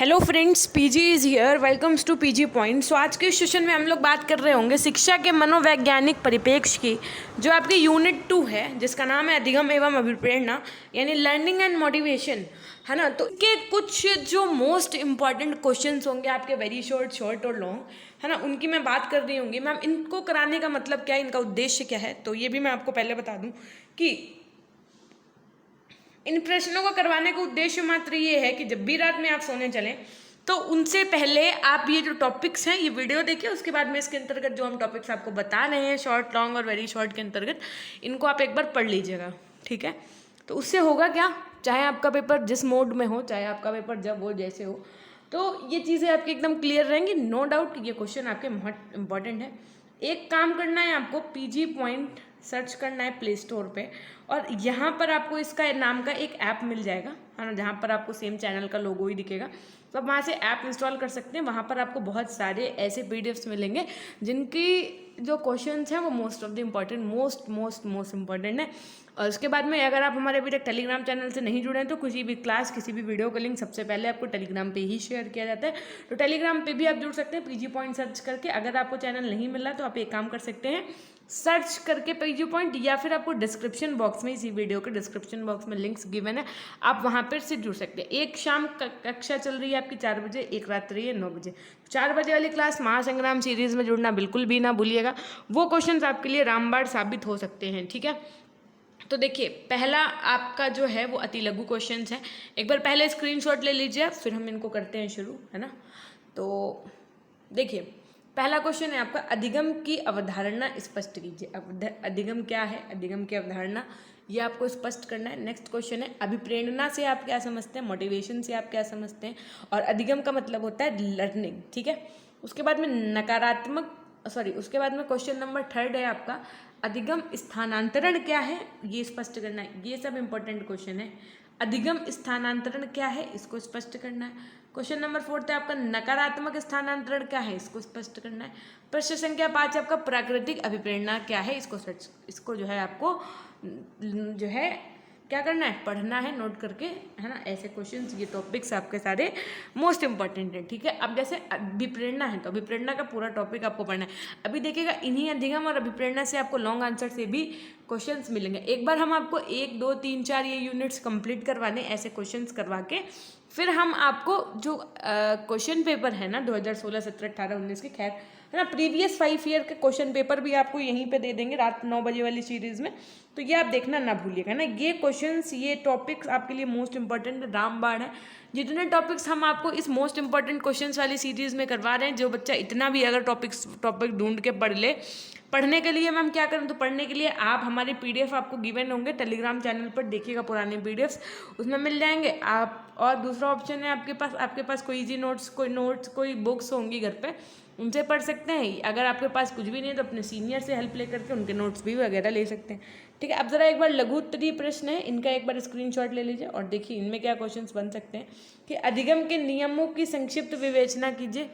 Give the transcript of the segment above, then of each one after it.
Hello friends, PG is here. Welcomes to PG point. So आज के इस session में हम लोग बात कर रहे होंगे शिक्षा के मनोवैज्ञानिक परिप्रेक्ष्य की, जो आपकी यूनिट 2 है, जिसका नाम है अधिगम एवं अभिप्रेरणा, यानी लर्निंग एंड मोटिवेशन, है ना। तो के कुछ जो मोस्ट इंपॉर्टेंट क्वेश्चंस होंगे आपके, वेरी शॉर्ट और लॉन्ग, है ना, उनकी मैं बात कर रही होंगी। मैम, इनको कराने का मतलब क्या है, इनका उद्देश्य क्या है, तो ये भी मैं आपको पहले बता दूँ कि इन प्रश्नों को करवाने का उद्देश्य मात्र ये है कि जब भी रात में आप सोने चलें तो उनसे पहले आप ये जो टॉपिक्स हैं ये वीडियो देखिए, उसके बाद में इसके अंतर्गत जो हम टॉपिक्स आपको बता रहे हैं शॉर्ट, लॉन्ग और वेरी शॉर्ट के अंतर्गत, इनको आप एक बार पढ़ लीजिएगा, ठीक है। तो उससे होगा क्या, चाहे आपका पेपर जिस मोड में हो, चाहे आपका पेपर जब हो, जैसे हो, तो ये चीज़ें आपकी एकदम क्लियर रहेंगी। नो डाउट ये क्वेश्चन आपके बहुत इंपॉर्टेंट है। एक काम करना है आपको, पीजी पॉइंट सर्च करना है प्ले स्टोर पे, और यहाँ पर आपको इसका नाम का एक ऐप मिल जाएगा, है ना, जहाँ पर आपको सेम चैनल का लोगो ही दिखेगा। तो आप वहाँ से ऐप इंस्टॉल कर सकते हैं। वहाँ पर आपको बहुत सारे ऐसे पीडीएफ्स मिलेंगे जिनकी जो क्वेश्चंस हैं वो most of the important, most important है। और उसके बाद में अगर आप हमारे अभी तक टेलीग्राम चैनल से नहीं जुड़े हैं तो किसी भी क्लास, किसी भी वीडियो का लिंक सबसे पहले आपको टेलीग्राम पे ही शेयर किया जाता है। तो टेलीग्राम पे भी आप जुड़ सकते हैं पीजी पॉइंट सर्च करके। अगर आपको चैनल नहीं मिल रहा तो आप एक काम कर सकते हैं, सर्च करके पीजी पॉइंट, या फिर आपको डिस्क्रिप्शन बॉक्स में, इसी वीडियो के डिस्क्रिप्शन बॉक्स में लिंक्स गिवन है, आप वहाँ पर से जुड़ सकते हैं। एक शाम कक्षा चल रही है आपकी 4 बजे, एक रात्रि है 9 बजे। 4 बजे वाली क्लास महासंग्राम सीरीज में जुड़ना बिल्कुल भी ना भूलिएगा। वो क्वेश्चंस आपके लिए रामबाण साबित हो सकते हैं, ठीक है। तो देखिए, पहला आपका जो है वो अति लघु क्वेश्चंस है। एक बार पहले स्क्रीनशॉट ले लीजिए, फिर हम इनको करते हैं शुरू, है ना। तो देखिए, पहला क्वेश्चन है आपका, अधिगम की अवधारणा स्पष्ट कीजिए। अधिगम क्या है, अधिगम की अवधारणा, ये आपको स्पष्ट करना है। नेक्स्ट क्वेश्चन है, अभिप्रेरणा से आप क्या समझते हैं, मोटिवेशन से आप क्या समझते हैं, और अधिगम का मतलब होता है लर्निंग, ठीक है। उसके बाद में उसके बाद में क्वेश्चन नंबर 3 है आपका, अधिगम स्थानांतरण क्या है, ये स्पष्ट करना है। ये सब इंपॉर्टेंट क्वेश्चन है। अधिगम स्थानांतरण क्या है, इसको स्पष्ट करना है। क्वेश्चन नंबर 4 है आपका, नकारात्मक स्थानांतरण क्या है, इसको स्पष्ट करना है। प्रश्न संख्या 5 आपका, प्राकृतिक अभिप्रेरणा क्या है, इसको जो है आपको जो है क्या करना है, पढ़ना है नोट करके, है ना। ऐसे क्वेश्चंस, ये टॉपिक्स आपके सारे मोस्ट इंपॉर्टेंट है, ठीक है। अब जैसे अभिप्रेरणा है तो अभिप्रेरणा का पूरा टॉपिक आपको पढ़ना है। अभी देखिएगा, इन्हीं अधिगम और अभिप्रेरणा से आपको लॉन्ग आंसर से भी क्वेश्चंस मिलेंगे। एक बार हम आपको 1, 2, 3, 4 ये यूनिट्स कंप्लीट करवाने, ऐसे क्वेश्चंस करवा के फिर हम आपको जो क्वेश्चन पेपर है ना 2016, 17, 18, 19 के, खैर, है ना, प्रीवियस 5 ईयर के क्वेश्चन पेपर भी आपको यहीं पे दे देंगे रात 9 बजे वाली सीरीज में। तो ये आप देखना ना भूलिएगा ना। ये क्वेश्चंस, ये टॉपिक्स आपके लिए मोस्ट इंपॉर्टेंट रामबाण है। जितने टॉपिक्स हम आपको इस मोस्ट इंपॉर्टेंट क्वेश्चंस वाली सीरीज में करवा रहे हैं, जो बच्चा इतना भी अगर टॉपिक ढूंढ के पढ़ ले, पढ़ने के लिए मैम क्या करें, तो पढ़ने के लिए आप हमारे पीडीएफ आपको गिवन होंगे टेलीग्राम चैनल पर, देखिएगा पुराने पीडीएफ्स उसमें मिल जाएंगे आप। और दूसरा ऑप्शन है आपके पास कोई इजी नोट्स, कोई बुक्स होंगी घर पे, उनसे पढ़ सकते हैं। अगर आपके पास कुछ भी नहीं है तो अपने सीनियर से हेल्प ले करके उनके नोट्स भी वगैरह ले सकते हैं, ठीक है। अब जरा एक बार लघु उत्तरीय प्रश्न है, इनका एक बार स्क्रीनशॉट ले लीजिए और देखिए इनमें क्या क्वेश्चंस बन सकते हैं कि अधिगम के नियमों की संक्षिप्त विवेचना कीजिए,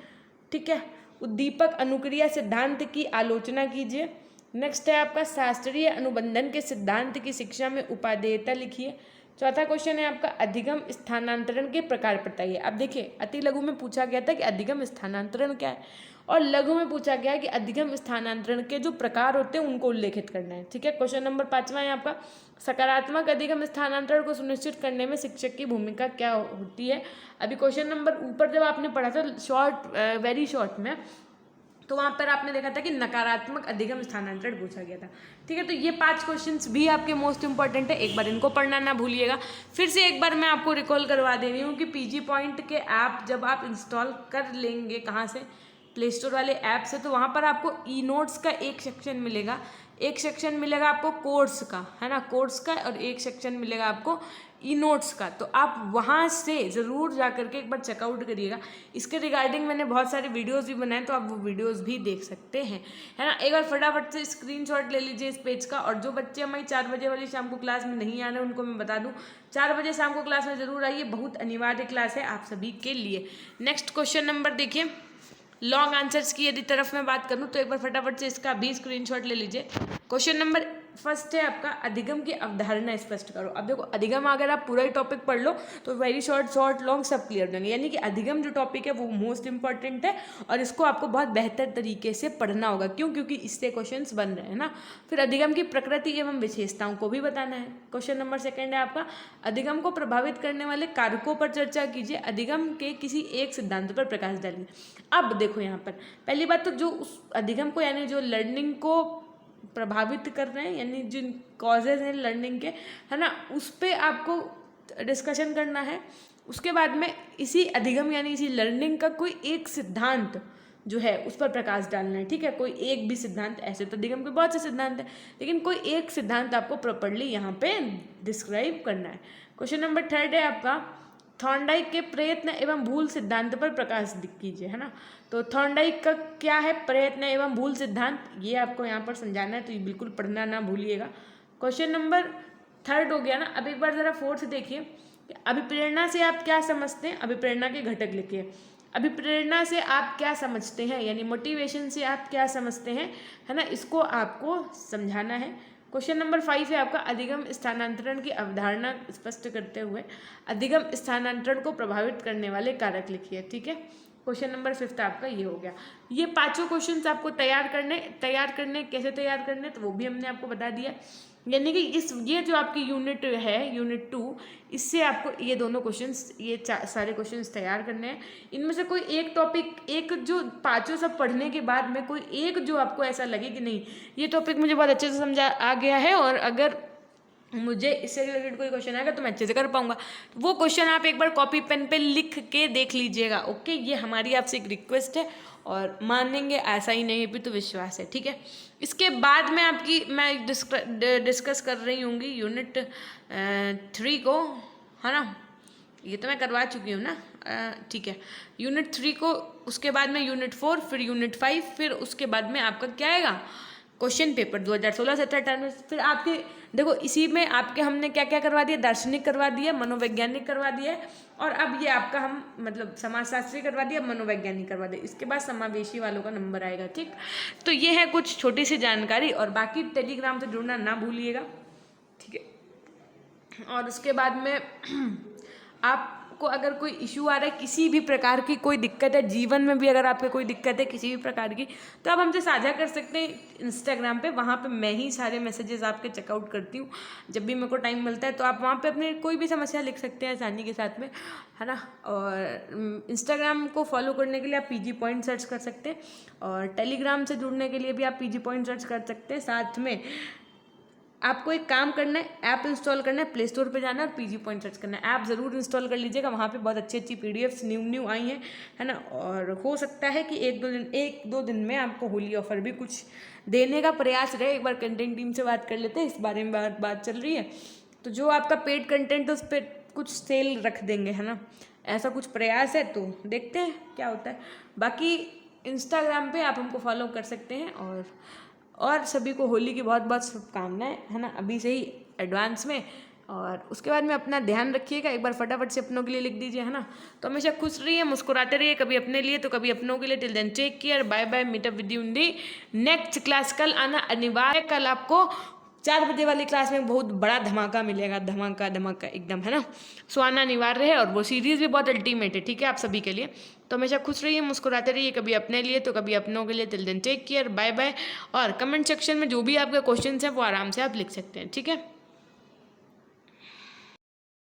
ठीक है। उद्दीपक अनुक्रिया सिद्धांत की आलोचना कीजिए। नेक्स्ट है आपका, शास्त्रीय अनुबंधन के सिद्धांत की शिक्षा में उपादेयता लिखिए। चौथा क्वेश्चन है आपका, अधिगम स्थानांतरण के प्रकार बताइए। अब देखिए, अति लघु में पूछा गया था कि अधिगम स्थानांतरण क्या है, और लघु में पूछा गया है कि अधिगम स्थानांतरण के जो प्रकार होते हैं उनको उल्लेखित करना है, ठीक है। क्वेश्चन नंबर 5वां है आपका, सकारात्मक अधिगम स्थानांतरण को सुनिश्चित करने में शिक्षक की भूमिका क्या होती है। अभी क्वेश्चन नंबर ऊपर जब आपने पढ़ा था वेरी शॉर्ट में, तो वहाँ पर आपने देखा था कि नकारात्मक अधिगम स्थानांतरण पूछा गया था, ठीक है। तो ये 5 क्वेश्चंस भी आपके मोस्ट इंपॉर्टेंट है, एक बार इनको पढ़ना ना भूलिएगा। फिर से एक बार मैं आपको रिकॉल करवा दे रही हूँ कि पीजी पॉइंट के ऐप जब आप इंस्टॉल कर लेंगे, कहाँ से, प्ले स्टोर वाले ऐप से, तो वहाँ पर आपको ई नोट्स का एक सेक्शन मिलेगा, एक सेक्शन मिलेगा आपको कोर्स का, है ना, कोर्स का, और एक सेक्शन मिलेगा आपको ई नोट्स का। तो आप वहाँ से ज़रूर जा करके एक बार चेकआउट करिएगा। इसके रिगार्डिंग मैंने बहुत सारे वीडियोस भी बनाए, तो आप वो वीडियोस भी देख सकते हैं, है ना। एक बार फटाफट से स्क्रीनशॉट ले लीजिए इस पेज का। और जो बच्चे हमारी 4 बजे वाली शाम को क्लास में नहीं आ रहे उनको मैं बता दूँ, 4 बजे शाम को क्लास में ज़रूर आइए, बहुत अनिवार्य क्लास है आप सभी के लिए। नेक्स्ट क्वेश्चन नंबर देखिए, लॉन्ग आंसर्स की यदि तरफ मैं बात करूं तो एक बार फटाफट से इसका भी स्क्रीनशॉट ले लीजिए। क्वेश्चन नंबर फर्स्ट है आपका अधिगम की अवधारणा स्पष्ट करो। अब देखो अधिगम अगर आप पूरा ही टॉपिक पढ़ लो तो वेरी शॉर्ट लॉन्ग सब क्लियर हो जाएंगे, यानी कि अधिगम जो टॉपिक है वो मोस्ट इंपॉर्टेंट है और इसको आपको बहुत बेहतर तरीके से पढ़ना होगा। क्यों? क्योंकि इससे क्वेश्चंस बन रहे हैं ना। फिर अधिगम की प्रकृति एवं विशेषताओं को भी बताना है। क्वेश्चन नंबर 2 है आपका अधिगम को प्रभावित करने वाले कारकों पर चर्चा कीजिए, अधिगम के किसी एक सिद्धांत पर प्रकाश डालिए। अब देखो यहाँ पर पहली बात तो जो उस अधिगम को यानी जो लर्निंग को प्रभावित कर रहे हैं, यानी जिन कॉजेज हैं लर्निंग के, है ना, उस पर आपको डिस्कशन करना है। उसके बाद में इसी अधिगम यानी इसी लर्निंग का कोई एक सिद्धांत जो है उस पर प्रकाश डालना है, ठीक है। कोई एक भी सिद्धांत, ऐसे तो अधिगम के बहुत से सिद्धांत हैं, लेकिन कोई एक सिद्धांत आपको प्रॉपर्ली यहाँ पे डिस्क्राइब करना है। क्वेश्चन नंबर 3 है आपका थॉर्नडाइक के प्रयत्न एवं भूल सिद्धांत पर प्रकाश कीजिए, है ना। तो थॉर्नडाइक का क्या है प्रयत्न एवं भूल सिद्धांत, ये आपको यहाँ पर समझाना है, तो ये बिल्कुल पढ़ना ना भूलिएगा। क्वेश्चन नंबर 3 हो गया ना। अब एक बार जरा 4 देखिए, अभिप्रेरणा से आप क्या समझते हैं, अभिप्रेरणा के घटक लिखिए। अभिप्रेरणा से आप क्या समझते हैं, यानी मोटिवेशन से आप क्या समझते हैं, है ना, इसको आपको समझाना है। क्वेश्चन नंबर 5 है आपका अधिगम स्थानांतरण की अवधारणा स्पष्ट करते हुए अधिगम स्थानांतरण को प्रभावित करने वाले कारक लिखिए, ठीक है। क्वेश्चन नंबर 5 आपका ये हो गया। ये 5 क्वेश्चंस आपको तैयार करने कैसे तैयार करने, तो वो भी हमने आपको बता दिया। यानी कि ये जो आपकी यूनिट है, यूनिट 2, इससे आपको ये दोनों क्वेश्चंस, ये सारे क्वेश्चंस तैयार करने हैं। इनमें से कोई एक टॉपिक, एक जो 5 सब पढ़ने के बाद में कोई एक जो आपको ऐसा लगे कि नहीं ये टॉपिक मुझे बहुत अच्छे से समझा आ गया है और अगर मुझे इससे रिलेटेड कोई क्वेश्चन आएगा तो मैं अच्छे से कर पाऊंगा, वो क्वेश्चन आप एक बार कॉपी पेन पे लिख के देख लीजिएगा। ओके, ये हमारी आपसे एक रिक्वेस्ट है और मानेंगे ऐसा ही नहीं भी तो विश्वास है, ठीक है। इसके बाद में मैं डिस्कस कर रही हूँगी यूनिट 3 को, है ना। ये तो मैं करवा चुकी हूँ ना, ठीक है। यूनिट 3 को, उसके बाद में यूनिट 4, फिर यूनिट 5, फिर उसके बाद में आपका क्या आएगा क्वेश्चन पेपर 2016-17 में। फिर आपके देखो इसी में आपके हमने क्या क्या करवा दिया, दार्शनिक करवा दिया, मनोवैज्ञानिक करवा दिया, और अब ये आपका हम मतलब समाजशास्त्री करवा दिया, मनोवैज्ञानिक करवा दिया। इसके बाद समावेशी वालों का नंबर आएगा, ठीक। तो ये है कुछ छोटी सी जानकारी, और बाकी टेलीग्राम से जुड़ना ना भूलिएगा, ठीक है। और उसके बाद में आपको अगर कोई इशू आ रहा है, किसी भी प्रकार की कोई दिक्कत है जीवन में भी, अगर आपको कोई दिक्कत है किसी भी प्रकार की, तो आप हमसे साझा कर सकते हैं इंस्टाग्राम पे। वहाँ पे मैं ही सारे मैसेजेस आपके चेकआउट करती हूँ जब भी मेरे को टाइम मिलता है, तो आप वहाँ पे अपने कोई भी समस्या लिख सकते हैं आसानी के साथ में, है ना। और इंस्टाग्राम को फॉलो करने के लिए आप पीजी पॉइंट सर्च कर सकते हैं, और टेलीग्राम से जुड़ने के लिए भी आप पीजी पॉइंट सर्च कर सकते हैं। साथ में आपको एक काम करना है, ऐप इंस्टॉल करना है, प्ले स्टोर पे जाना है और पीजी पॉइंट सर्च करना है। ऐप ज़रूर इंस्टॉल कर लीजिएगा, वहाँ पे बहुत अच्छी अच्छी पीडीएफ्स न्यू आई हैं, है ना। और हो सकता है कि एक दो दिन में आपको होली ऑफर भी कुछ देने का प्रयास रहे। एक बार कंटेंट टीम से बात कर लेते हैं, इस बारे में बात चल रही है, तो जो आपका पेड कंटेंट है उस पर कुछ सेल रख देंगे, है ना, ऐसा कुछ प्रयास है, तो देखते हैं क्या होता है। बाकी इंस्टाग्राम पे आप हमको फॉलो कर सकते हैं, और सभी को होली की बहुत बहुत शुभकामनाएं, है ना, अभी से ही एडवांस में। और उसके बाद में अपना ध्यान रखिएगा, एक बार फटाफट से अपनों के लिए लिख दीजिए, है ना। तो हमेशा खुश रहिए, मुस्कुराते रहिए, कभी अपने लिए तो कभी अपनों के लिए। Till then take care, bye bye, meet up with you in the next class. कल आना अनिवार्य, कल आपको 4 बजे वाली क्लास में बहुत बड़ा धमाका मिलेगा, धमाका एकदम, है ना। सो आना अनिवार्य है, और वो सीरीज़ भी बहुत अल्टीमेट है, ठीक है, आप सभी के लिए। तो हमेशा खुश रहिए, मुस्कुराते रहिए, कभी अपने लिए तो कभी अपनों के लिए। Till then take care, bye bye. और कमेंट सेक्शन में जो भी आपके क्वेश्चन हैं वो आराम से आप लिख सकते हैं, ठीक है।